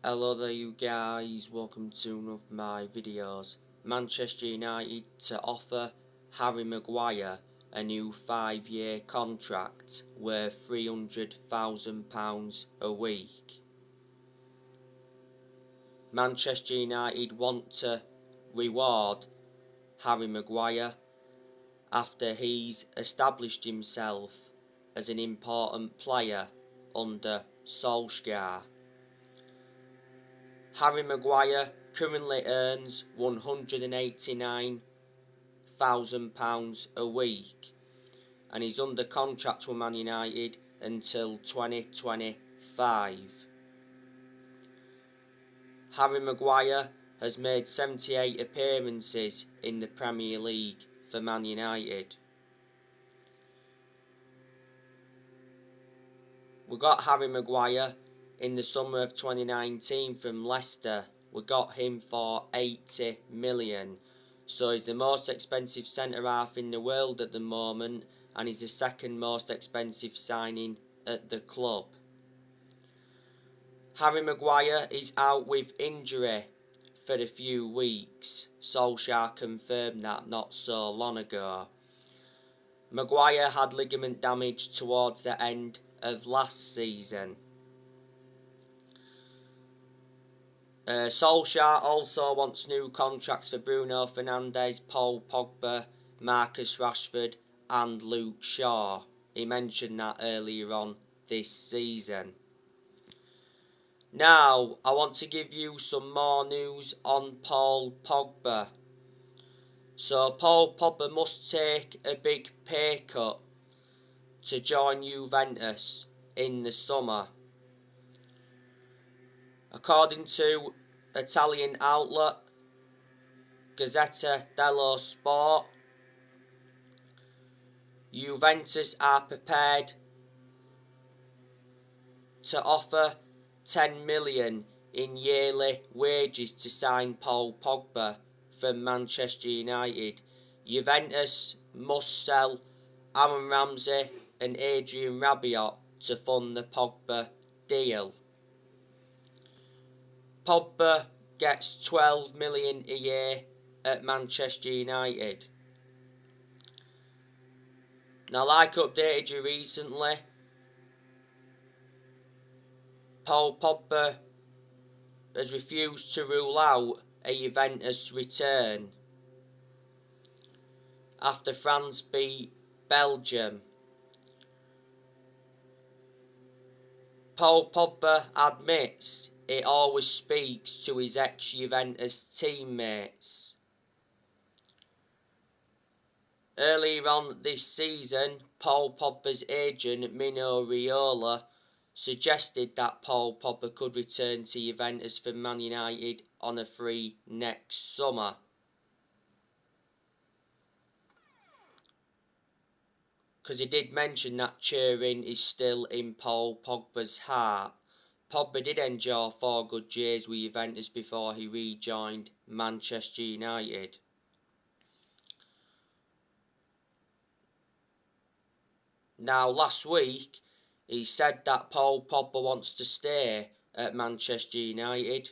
Hello there you guys, welcome to one of my videos. Manchester United to offer Harry Maguire a new 5-year contract worth £300,000 a week. Manchester United want to reward Harry Maguire after he's established himself as an important player under Solskjaer. Harry Maguire currently earns £189,000 a week and he's under contract with Man United until 2025. Harry Maguire has made 78 appearances in the Premier League for Man United. We got Harry Maguire in the summer of 2019 from Leicester. We got him for 80 million. So he's the most expensive centre-half in the world at the moment, and he's the second most expensive signing at the club. Harry Maguire is out with injury for a few weeks. Solskjaer confirmed that not so long ago. Maguire had ligament damage towards the end of last season. Solskjaer also wants new contracts for Bruno Fernandes, Paul Pogba, Marcus Rashford and Luke Shaw. He mentioned that earlier on this season. Now, I want to give you some more news on Paul Pogba. So, Paul Pogba must take a big pay cut to join Juventus in the summer. According to Italian outlet Gazzetta dello Sport, Juventus are prepared to offer 10 million in yearly wages to sign Paul Pogba from Manchester United. Juventus must sell Aaron Ramsey and Adrian Rabiot to fund the Pogba deal. Pogba gets 12 million a year at Manchester United. Now, like I updated you recently, Paul Pogba has refused to rule out a Juventus return after France beat Belgium. Paul Pogba admits he always speaks to his ex-Juventus teammates. Earlier on this season, Paul Pogba's agent Mino Raiola suggested that Paul Pogba could return to Juventus from Man United on a free next summer. Because he did mention that Turin is still in Paul Pogba's heart. Pogba did enjoy 4 good years with Juventus before he rejoined Manchester United. Now, last week, he said that Paul Pogba wants to stay at Manchester United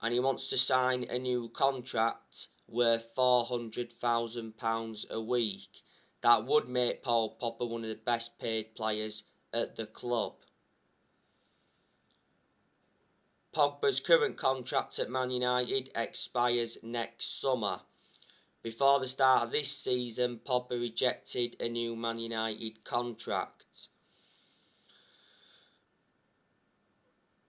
and he wants to sign a new contract worth £400,000 a week. That would make Paul Pogba one of the best paid players at the club. Pogba's current contract at Man United expires next summer. Before the start of this season, Pogba rejected a new Man United contract.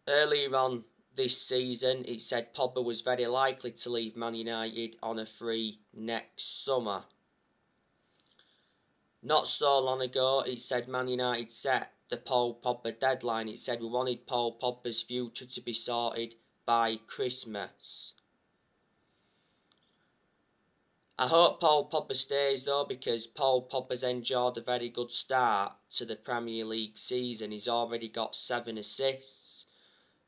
Earlier on this season, it said Pogba was very likely to leave Man United on a free next summer. Not so long ago, it said Man United set the Paul Pogba deadline. It said we wanted Paul Pogba's future to be sorted by Christmas. I hope Paul Pogba stays though, because Paul Pogba's enjoyed a very good start to the Premier League season. He's already got 7 assists.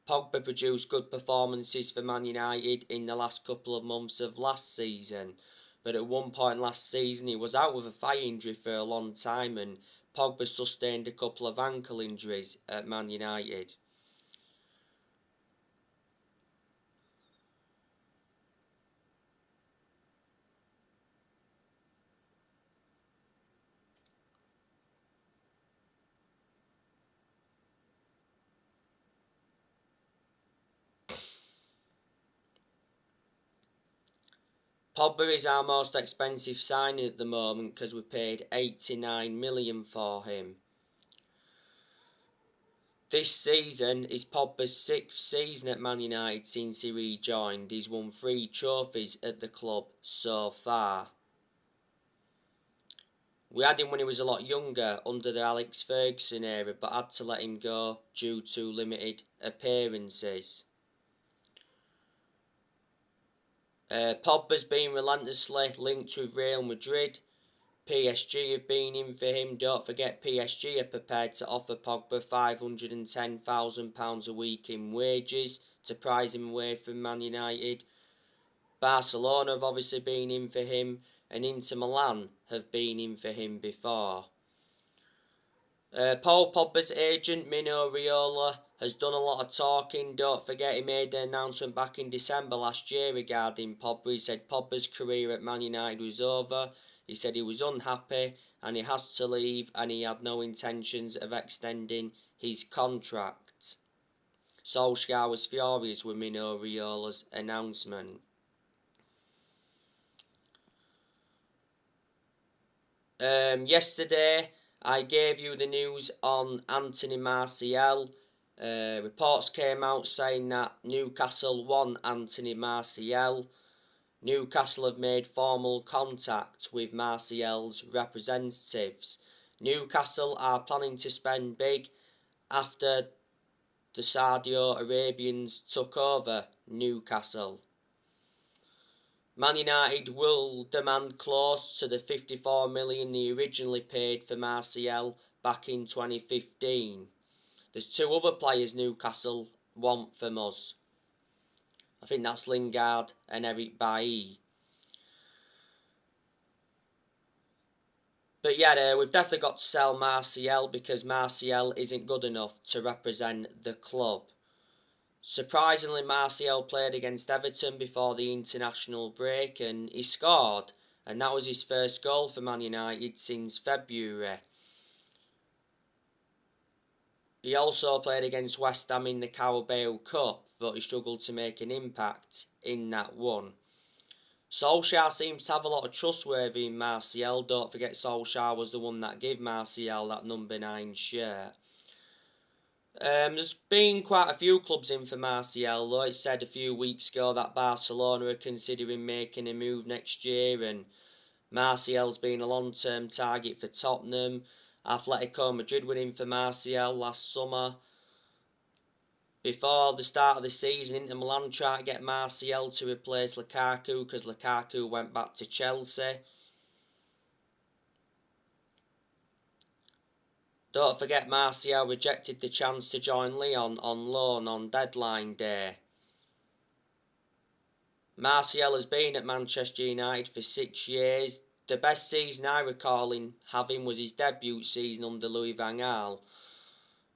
Pogba produced good performances for Man United in the last couple of months of last season. But at one point last season he was out with a thigh injury for a long time and Pogba sustained a couple of ankle injuries at Man United. Pogba is our most expensive signing at the moment because we paid 89 million for him. This season is Pogba's 6th season at Man United since he rejoined. He's won 3 trophies at the club so far. We had him when he was a lot younger under the Alex Ferguson era, but had to let him go due to limited appearances. Pogba's been relentlessly linked with Real Madrid. PSG have been in for him. Don't forget PSG are prepared to offer Pogba £510,000 a week in wages to prize him away from Man United. Barcelona have obviously been in for him, and Inter Milan have been in for him before. Paul Pogba's agent, Mino Raiola, has done a lot of talking. Don't forget he made an announcement back in December last year regarding Pogba. He said Pogba's career at Man United was over. He said he was unhappy and he has to leave and he had no intentions of extending his contract. Solskjaer was furious with Mino Raiola's announcement. Yesterday I gave you the news on Anthony Martial. Reports came out saying that Newcastle want Anthony Martial. Newcastle have made formal contact with Martial's representatives. Newcastle are planning to spend big after the Saudi Arabians took over Newcastle. Man United will demand close to the 54 million they originally paid for Martial back in 2015. There's 2 other players Newcastle want from us. I think that's Lingard and Eric Bailly. But yeah, we've definitely got to sell Martial because Martial isn't good enough to represent the club. Surprisingly, Martial played against Everton before the international break and he scored. And that was his first goal for Man United since February. He also played against West Ham in the Carabao Cup, but he struggled to make an impact in that one. Solskjaer seems to have a lot of trustworthy in Martial. Don't forget Solskjaer was the one that gave Martial that number 9 shirt. There's been quite a few clubs in for Martial, though. It said a few weeks ago that Barcelona are considering making a move next year, and Martial's been a long-term target for Tottenham. Atletico Madrid were in for Martial last summer. Before the start of the season, Inter Milan tried to get Martial to replace Lukaku because Lukaku went back to Chelsea. Don't forget Martial rejected the chance to join Lyon on loan on deadline day. Martial has been at Manchester United for 6 years. The best season I recall him having was his debut season under Louis van Gaal.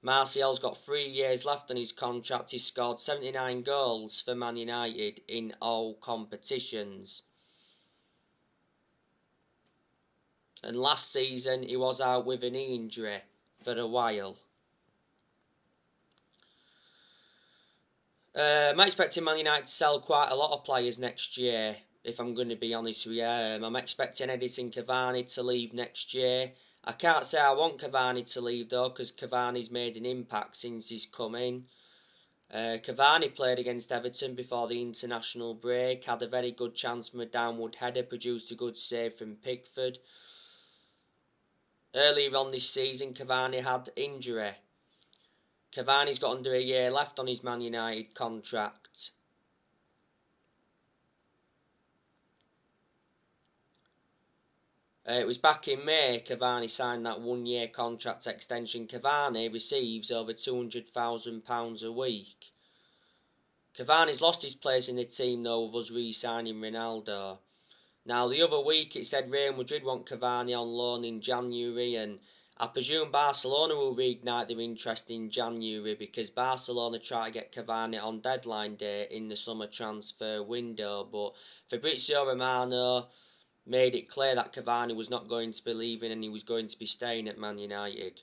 Martial's got 3 years left on his contract. He's scored 79 goals for Man United in all competitions. And last season he was out with a knee injury for a while. I'm expecting Man United to sell quite a lot of players next year, if I'm going to be honest with you. I'm expecting Edinson Cavani to leave next year. I can't say I want Cavani to leave though, because Cavani's made an impact since he's come in. Cavani played against Everton before the international break, had a very good chance from a downward header, produced a good save from Pickford. Earlier on this season, Cavani had injury. Cavani's got under a year left on his Man United contract. It was back in May Cavani signed that 1-year contract extension. Cavani receives over £200,000 a week. Cavani's lost his place in the team though with us re-signing Ronaldo. Now the other week it said Real Madrid want Cavani on loan in January, and I presume Barcelona will reignite their interest in January because Barcelona try to get Cavani on deadline day in the summer transfer window, but Fabrizio Romano made it clear that Cavani was not going to be leaving and he was going to be staying at Man United.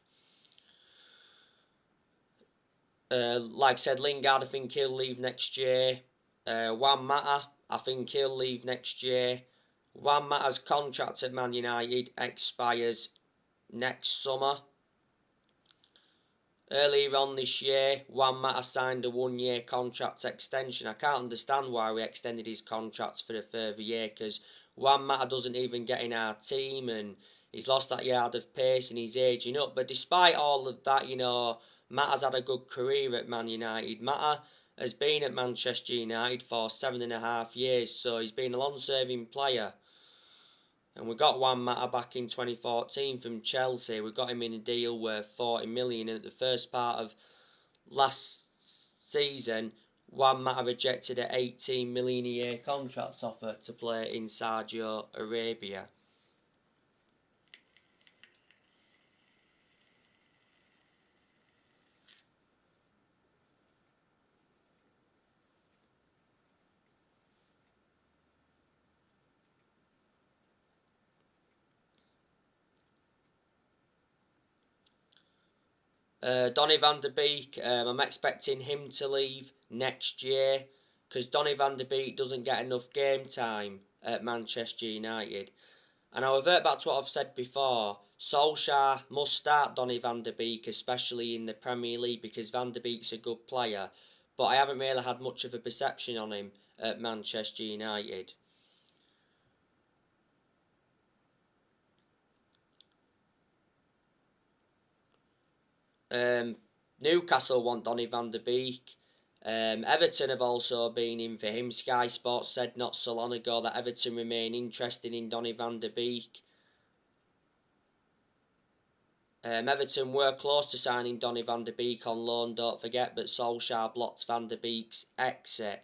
Like I said, Lingard, I think he'll leave next year. Juan Mata, I think he'll leave next year. Juan Mata's contract at Man United expires next summer. Earlier on this year, Juan Mata signed a 1-year contract extension. I can't understand why we extended his contract for a further year, because Juan Mata doesn't even get in our team and he's lost that yard of pace and he's ageing up. But despite all of that, Mata's had a good career at Man United. Mata has been at Manchester United for 7.5 years, so he's been a long-serving player. And we got Juan Mata back in 2014 from Chelsea. We got him in a deal worth 40 million. And at the first part of last season, Juan Mata rejected an 18 million a year contract offer to play in Saudi Arabia. Donny van de Beek, I'm expecting him to leave next year because Donny van de Beek doesn't get enough game time at Manchester United. And I'll revert back to what I've said before. Solskjaer must start Donny van de Beek, especially in the Premier League, because Van de Beek's a good player. But I haven't really had much of a perception on him at Manchester United. Newcastle want Donny van de Beek. Everton have also been in for him. Sky Sports said not so long ago that Everton remain interested in Donny van de Beek. Everton were close to signing Donny van de Beek on loan, don't forget, but Solskjaer blocked van de Beek's exit.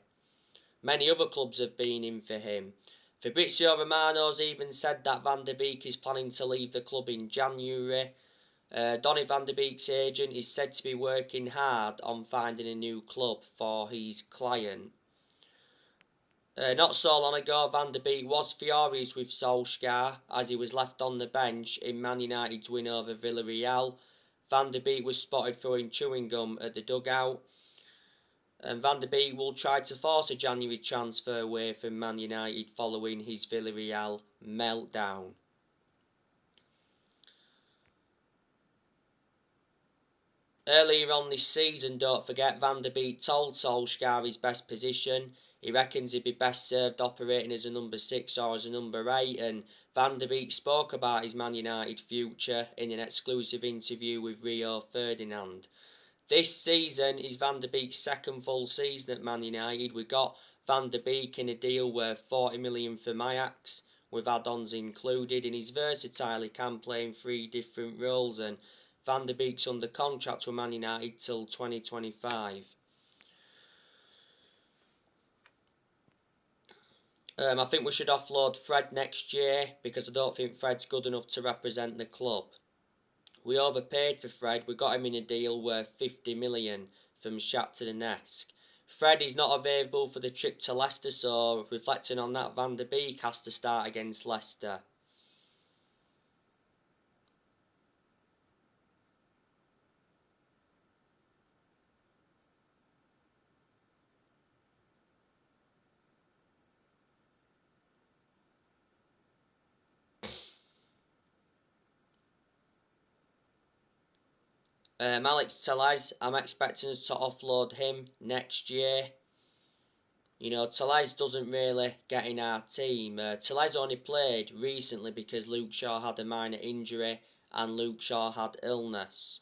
Many other clubs have been in for him. Fabrizio Romano's even said that Van de Beek is planning to leave the club in January. Donny van de Beek's agent is said to be working hard on finding a new club for his client. Not so long ago, Van de Beek was furious with Solskjaer as he was left on the bench in Man United's win over Villarreal. Van de Beek was spotted throwing chewing gum at the dugout. And Van de Beek will try to force a January transfer away from Man United following his Villarreal meltdown. Earlier on this season, don't forget, Van de Beek told Solskjaer his best position. He reckons he'd be best served operating as a number 6 or as a number 8, and Van de Beek spoke about his Man United future in an exclusive interview with Rio Ferdinand. This season is Van de Beek's second full season at Man United. We got Van de Beek in a deal worth 40 million from Ajax, with add-ons included, and he's versatile. He can play in 3 different roles, and Van de Beek's under contract with Man United till 2025. I think we should offload Fred next year because I don't think Fred's good enough to represent the club. We overpaid for Fred. We got him in a deal worth 50 million from Shakhtar Donetsk. Fred is not available for the trip to Leicester, so reflecting on that, Van de Beek has to start against Leicester. Alex Telles, I'm expecting us to offload him next year. Telles doesn't really get in our team. Telles only played recently because Luke Shaw had a minor injury and Luke Shaw had illness.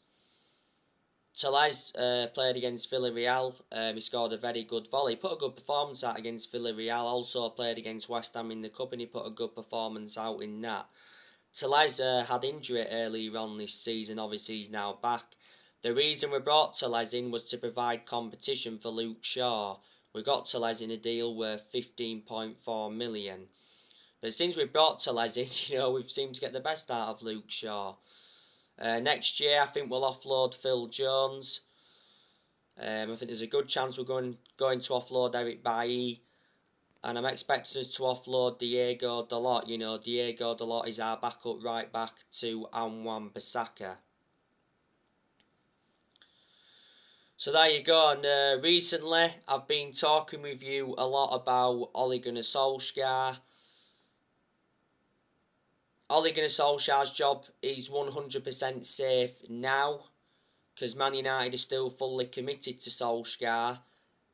Telles played against Villarreal. He scored a very good volley. He put a good performance out against Villarreal. Also played against West Ham in the Cup and he put a good performance out in that. Telles had injury earlier on this season. Obviously he's now back. The reason we brought Telles in was to provide competition for Luke Shaw. We got Telles in a deal worth 15.4 million. But since we brought Telles in, we've seemed to get the best out of Luke Shaw. Next year, I think we'll offload Phil Jones. I think there's a good chance we're going to offload Eric Bailly. And I'm expecting us to offload Diego Dalot. Diego Dalot is our backup right back to Wan-Bissaka. So there you go, and recently I've been talking with you a lot about Ole Gunnar Solskjaer. Ole Gunnar Solskjaer's job is 100% safe now, because Man United are still fully committed to Solskjaer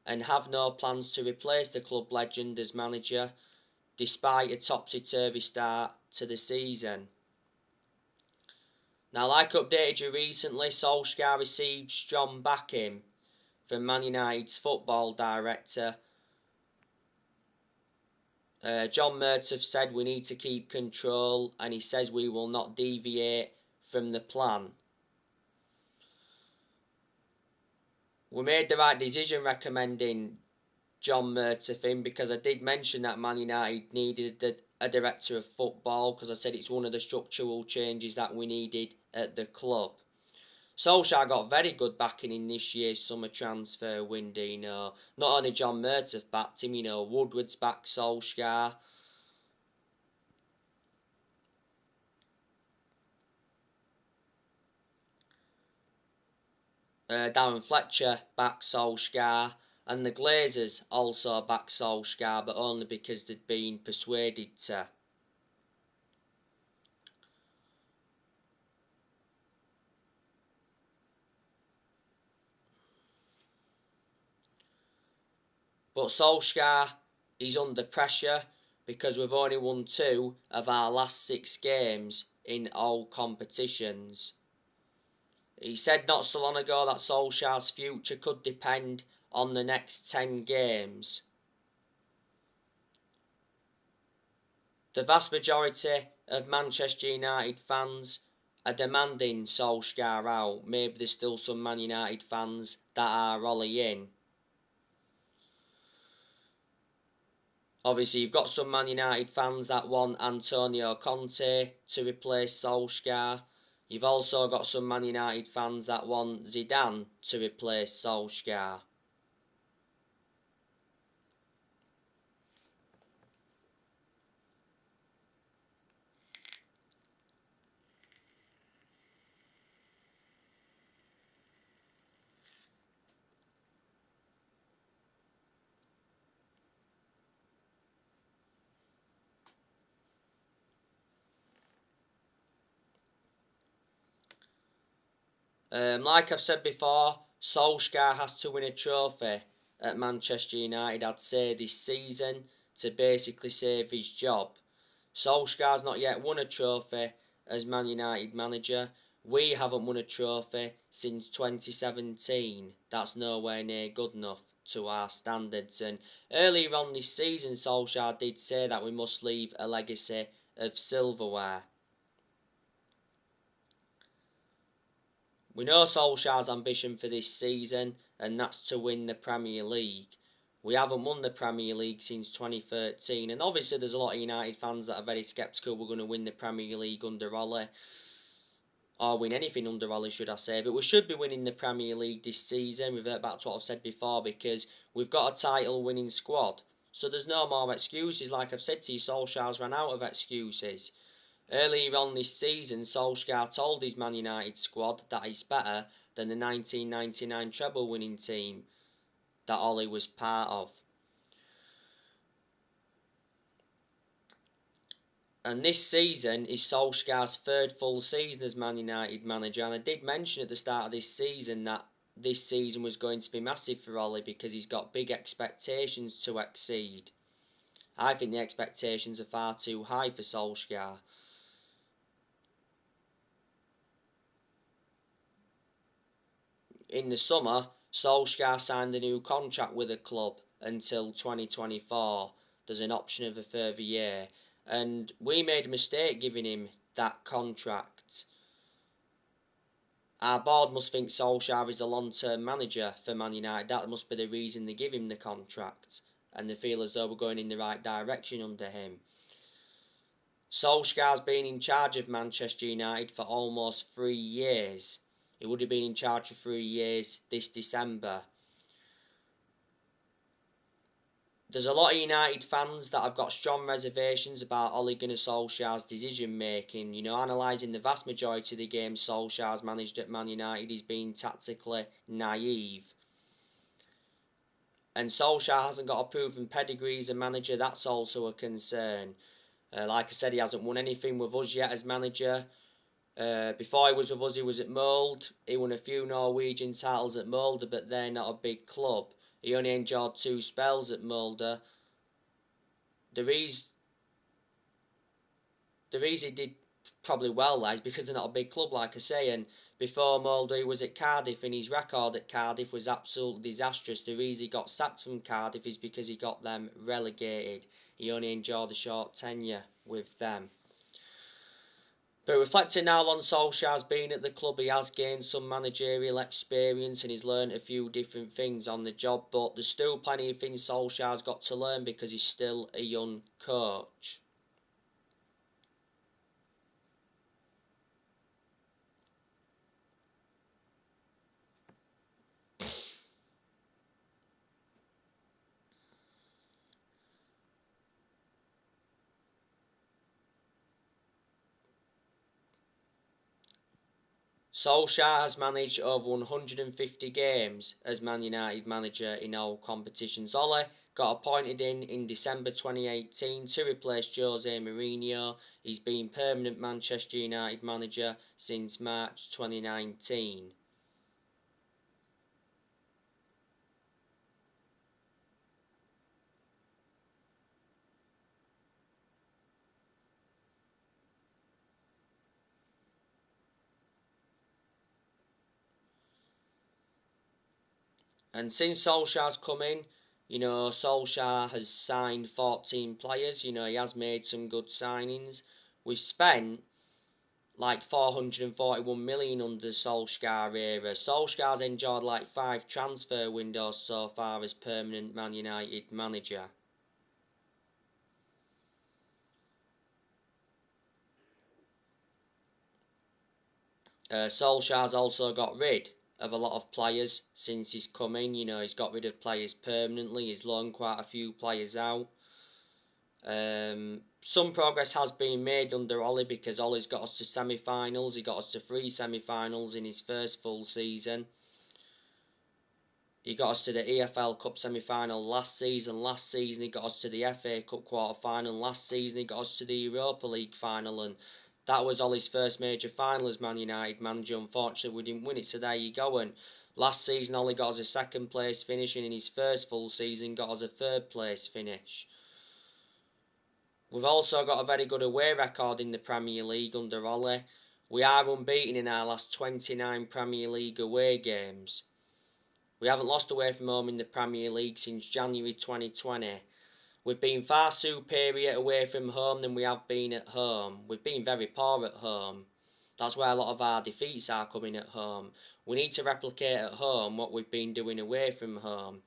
and have no plans to replace the club legend as manager, despite a topsy-turvy start to the season. Now, like updated you recently, Solskjaer received strong backing from Man United's football director. John Murtough said we need to keep control, and he says we will not deviate from the plan. We made the right decision recommending John Murtough in, because I did mention that Man United needed a director of football, because I said it's one of the structural changes that we needed at the club. Solskjaer got very good backing in this year's summer transfer window. Not only John Murtough backed him, Woodward's backed Solskjaer. Darren Fletcher backed Solskjaer, and the Glazers also backed Solskjaer, but only because they'd been persuaded to. But Solskjaer is under pressure, because we've only won 2 of our last 6 games in all competitions. He said not so long ago that Solskjaer's future could depend on the next 10 games. The vast majority of Manchester United fans are demanding Solskjaer out. Maybe there's still some Man United fans that are Ole in. Obviously, you've got some Man United fans that want Antonio Conte to replace Solskjaer. You've also got some Man United fans that want Zidane to replace Solskjaer. Like I've said before, Solskjaer has to win a trophy at Manchester United, I'd say, this season to basically save his job. Solskjaer's not yet won a trophy as Man United manager. We haven't won a trophy since 2017. That's nowhere near good enough to our standards. And earlier on this season, Solskjaer did say that we must leave a legacy of silverware. We know Solskjaer's ambition for this season, and that's to win the Premier League. We haven't won the Premier League since 2013, and obviously there's a lot of United fans that are very sceptical we're going to win the Premier League under Ole, or win anything under Ole, should I say. But we should be winning the Premier League this season. Revert back to what I've said before, because we've got a title-winning squad. So there's no more excuses. Like I've said to you, Solskjaer's run out of excuses. Earlier on this season, Solskjaer told his Man United squad that it's better than the 1999 treble-winning team that Ole was part of. And this season is Solskjaer's 3rd full season as Man United manager, and I did mention at the start of this season that this season was going to be massive for Ole, because he's got big expectations to exceed. I think the expectations are far too high for Solskjaer. In the summer, Solskjaer signed a new contract with the club until 2024. There's an option of a further year. And we made a mistake giving him that contract. Our board must think Solskjaer is a long-term manager for Man United. That must be the reason they give him the contract. And they feel as though we're going in the right direction under him. Solskjaer's been in charge of Manchester United for almost 3 years. He would have been in charge for 3 years this December. There's a lot of United fans that have got strong reservations about Ole Gunnar Solskjaer's decision making. Analysing the vast majority of the games Solskjaer's managed at Man United, he's been tactically naive. And Solskjaer hasn't got a proven pedigree as a manager. That's also a concern. Like I said, he hasn't won anything with us yet as manager. Before he was with us, he was at Molde. He won a few Norwegian titles at Molde, but they're not a big club. He only enjoyed 2 spells at Molde. The reason he did probably well there is because they're not a big club, like I say. And before Molde, he was at Cardiff, and his record at Cardiff was absolutely disastrous. The reason he got sacked from Cardiff is because he got them relegated. He only enjoyed a short tenure with them. But reflecting now on Solskjaer's been at the club, he has gained some managerial experience and he's learned a few different things on the job. But there's still plenty of things Solskjaer's got to learn because he's still a young coach. Solskjaer has managed over 150 games as Man United manager in all competitions. Ole got appointed in December 2018 to replace Jose Mourinho. He's been permanent Manchester United manager since March 2019. And since Solskjaer's come in, Solskjaer has signed 14 players. He has made some good signings. We've spent like 441 million under Solskjaer era. Solskjaer's enjoyed like 5 transfer windows so far as permanent Man United manager. Solskjaer's also got rid of a lot of players since he's come in. He's got rid of players permanently. He's loaned quite a few players out. Some progress has been made under Ole because Ole's got us to semi-finals. He got us to 3 semi-finals in his first full season. He got us to the EFL Cup semi-final last season. Last season he got us to the FA Cup quarter-final. Last season he got us to the Europa League final, and that was Ole's first major final as Man United manager. Unfortunately, we didn't win it, so there you go. And last season, Ole got us a 2nd place finish, and in his first full season, got us a 3rd place finish. We've also got a very good away record in the Premier League under Ole. We are unbeaten in our last 29 Premier League away games. We haven't lost away from home in the Premier League since January 2020. We've been far superior away from home than we have been at home. We've been very poor at home. That's where a lot of our defeats are coming at home. We need to replicate at home what we've been doing away from home.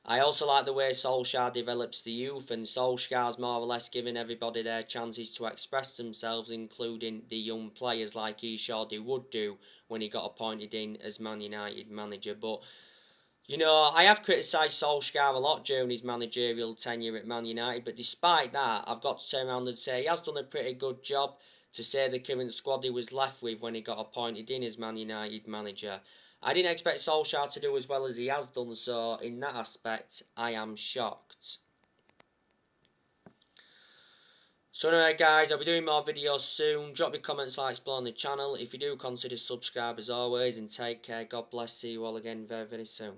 I also like the way Solskjaer develops the youth, and Solskjaer's more or less giving everybody their chances to express themselves, including the young players, like he showed he would do when he got appointed in as Man United manager. But I have criticised Solskjaer a lot during his managerial tenure at Man United, but despite that, I've got to turn around and say he has done a pretty good job to say the current squad he was left with when he got appointed in as Man United manager. I didn't expect Solskjaer to do as well as he has done, so in that aspect, I am shocked. So anyway guys, I'll be doing more videos soon. Drop your comments, like, explore on the channel. If you do, consider subscribe as always, and take care. God bless. See you all again very, very soon.